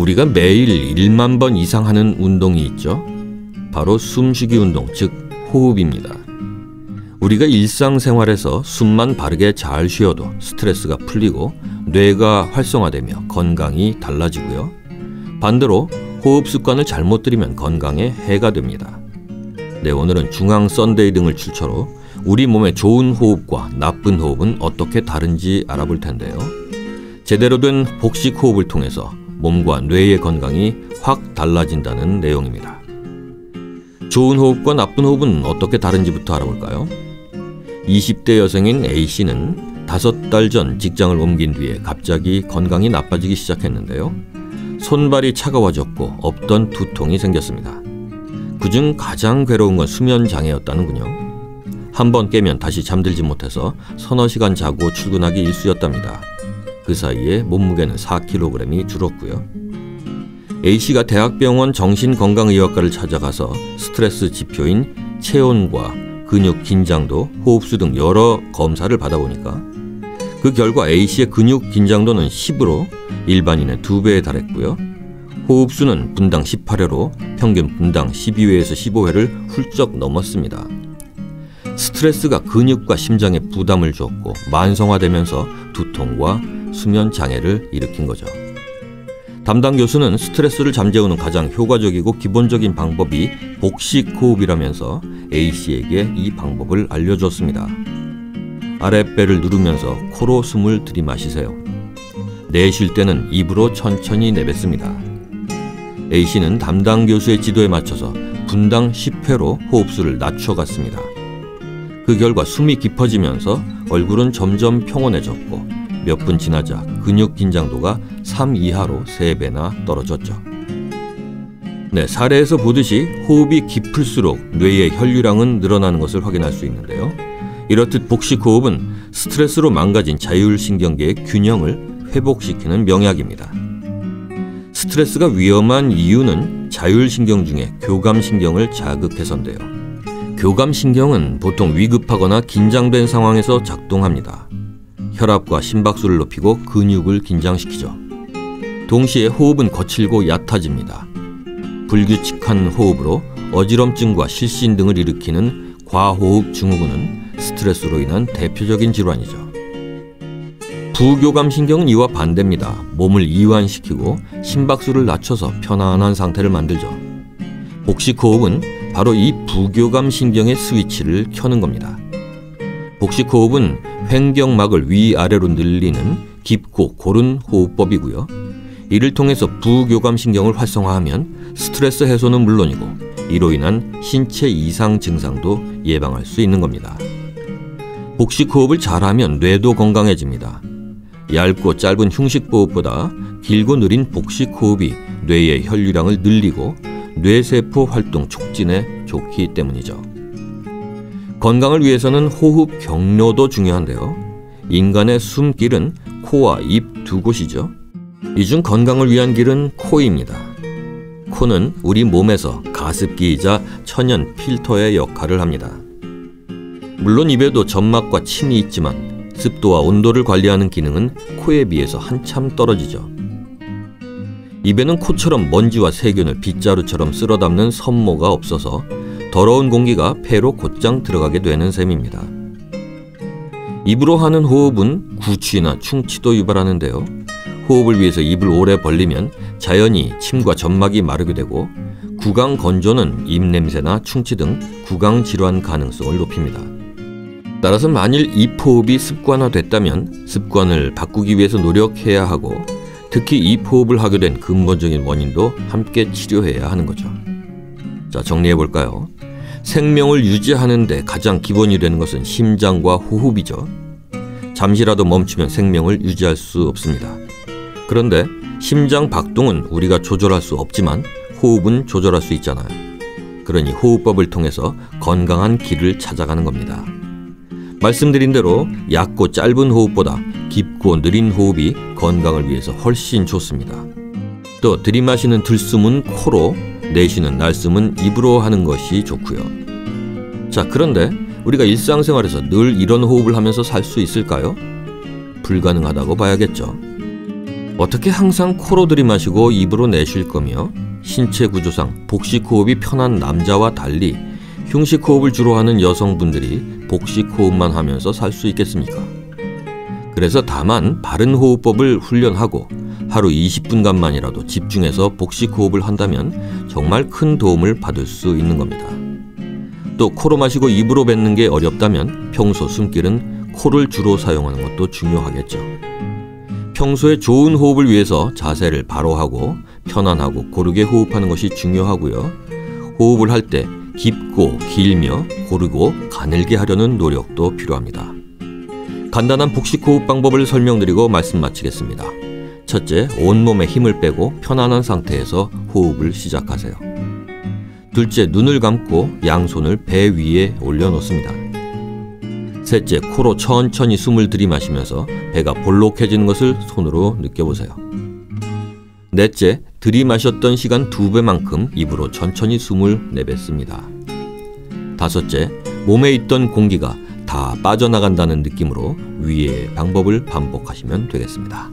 우리가 매일 1만 번 이상 하는 운동이 있죠. 바로 숨쉬기 운동, 즉 호흡입니다. 우리가 일상생활에서 숨만 바르게 잘 쉬어도 스트레스가 풀리고 뇌가 활성화되며 건강이 달라지고요. 반대로 호흡 습관을 잘못 들이면 건강에 해가 됩니다. 네, 오늘은 중앙 썬데이 등을 출처로 우리 몸의 좋은 호흡과 나쁜 호흡은 어떻게 다른지 알아볼 텐데요. 제대로 된 복식 호흡을 통해서 몸과 뇌의 건강이 확 달라진다는 내용입니다. 좋은 호흡과 나쁜 호흡은 어떻게 다른지부터 알아볼까요? 20대 여성인 A씨는 5달 전 직장을 옮긴 뒤에 갑자기 건강이 나빠지기 시작했는데요. 손발이 차가워졌고 없던 두통이 생겼습니다. 그중 가장 괴로운 건 수면 장애였다는군요. 한번 깨면 다시 잠들지 못해서 서너 시간 자고 출근하기 일쑤였답니다. 그 사이에 몸무게는 4kg이 줄었고요. A씨가 대학병원 정신건강의학과를 찾아가서 스트레스 지표인 체온과 근육 긴장도, 호흡수 등 여러 검사를 받아보니까 그 결과 A씨의 근육 긴장도는 10으로 일반인의 2배에 달했고요. 호흡수는 분당 18회로 평균 분당 12회에서 15회를 훌쩍 넘었습니다. 스트레스가 근육과 심장에 부담을 줬고 만성화되면서 두통과 수면 장애를 일으킨 거죠. 담당 교수는 스트레스를 잠재우는 가장 효과적이고 기본적인 방법이 복식 호흡이라면서 A씨에게 이 방법을 알려줬습니다. 아랫배를 누르면서 코로 숨을 들이마시세요. 내쉴 때는 입으로 천천히 내뱉습니다. A씨는 담당 교수의 지도에 맞춰서 분당 10회로 호흡수를 낮춰갔습니다. 그 결과 숨이 깊어지면서 얼굴은 점점 평온해졌고 몇 분 지나자 근육 긴장도가 3 이하로 3배나 떨어졌죠. 네, 사례에서 보듯이 호흡이 깊을수록 뇌의 혈류량은 늘어나는 것을 확인할 수 있는데요. 이렇듯 복식 호흡은 스트레스로 망가진 자율신경계의 균형을 회복시키는 명약입니다. 스트레스가 위험한 이유는 자율신경 중에 교감신경을 자극해서인데요. 교감신경은 보통 위급하거나 긴장된 상황에서 작동합니다. 혈압과 심박수를 높이고 근육을 긴장시키죠. 동시에 호흡은 거칠고 얕아집니다. 불규칙한 호흡으로 어지럼증과 실신 등을 일으키는 과호흡 증후군은 스트레스로 인한 대표적인 질환이죠. 부교감신경은 이와 반대입니다. 몸을 이완시키고 심박수를 낮춰서 편안한 상태를 만들죠. 복식 호흡은 바로 이 부교감신경의 스위치를 켜는 겁니다. 복식 호흡은 횡격막을 위아래로 늘리는 깊고 고른 호흡법이고요. 이를 통해서 부교감신경을 활성화하면 스트레스 해소는 물론이고 이로 인한 신체 이상 증상도 예방할 수 있는 겁니다. 복식 호흡을 잘하면 뇌도 건강해집니다. 얇고 짧은 흉식호흡보다 길고 느린 복식 호흡이 뇌의 혈류량을 늘리고 뇌세포 활동 촉진에 좋기 때문이죠. 건강을 위해서는 호흡 경로도 중요한데요. 인간의 숨길은 코와 입 두 곳이죠. 이 중 건강을 위한 길은 코입니다. 코는 우리 몸에서 가습기이자 천연 필터의 역할을 합니다. 물론 입에도 점막과 침이 있지만 습도와 온도를 관리하는 기능은 코에 비해서 한참 떨어지죠. 입에는 코처럼 먼지와 세균을 빗자루처럼 쓸어 담는 섬모가 없어서 더러운 공기가 폐로 곧장 들어가게 되는 셈입니다. 입으로 하는 호흡은 구취나 충치도 유발하는데요. 호흡을 위해서 입을 오래 벌리면 자연히 침과 점막이 마르게 되고 구강 건조는 입냄새나 충치 등 구강 질환 가능성을 높입니다. 따라서 만일 입호흡이 습관화됐다면 습관을 바꾸기 위해서 노력해야 하고 특히 입호흡을 하게 된 근본적인 원인도 함께 치료해야 하는 거죠. 자, 정리해볼까요? 생명을 유지하는 데 가장 기본이 되는 것은 심장과 호흡이죠. 잠시라도 멈추면 생명을 유지할 수 없습니다. 그런데 심장 박동은 우리가 조절할 수 없지만 호흡은 조절할 수 있잖아요. 그러니 호흡법을 통해서 건강한 길을 찾아가는 겁니다. 말씀드린 대로 얕고 짧은 호흡보다 깊고 느린 호흡이 건강을 위해서 훨씬 좋습니다. 또 들이마시는 들숨은 코로, 내쉬는 날숨은 입으로 하는 것이 좋고요. 자, 그런데 우리가 일상생활에서 늘 이런 호흡을 하면서 살 수 있을까요? 불가능하다고 봐야겠죠. 어떻게 항상 코로 들이마시고 입으로 내쉴 거며 신체 구조상 복식 호흡이 편한 남자와 달리 흉식 호흡을 주로 하는 여성분들이 복식 호흡만 하면서 살 수 있겠습니까? 그래서 다만 바른 호흡법을 훈련하고 하루 20분간만이라도 집중해서 복식 호흡을 한다면 정말 큰 도움을 받을 수 있는 겁니다. 또 코로 마시고 입으로 뱉는 게 어렵다면 평소 숨길은 코를 주로 사용하는 것도 중요하겠죠. 평소에 좋은 호흡을 위해서 자세를 바로 하고 편안하고 고르게 호흡하는 것이 중요하고요. 호흡을 할 때 깊고 길며 고르고 가늘게 하려는 노력도 필요합니다. 간단한 복식 호흡 방법을 설명드리고 말씀 마치겠습니다. 첫째, 온몸에 힘을 빼고 편안한 상태에서 호흡을 시작하세요. 둘째, 눈을 감고 양손을 배 위에 올려놓습니다. 셋째, 코로 천천히 숨을 들이마시면서 배가 볼록해지는 것을 손으로 느껴보세요. 넷째, 들이마셨던 시간 2배만큼 입으로 천천히 숨을 내뱉습니다. 다섯째, 몸에 있던 공기가 다 빠져나간다는 느낌으로 위의 방법을 반복하시면 되겠습니다.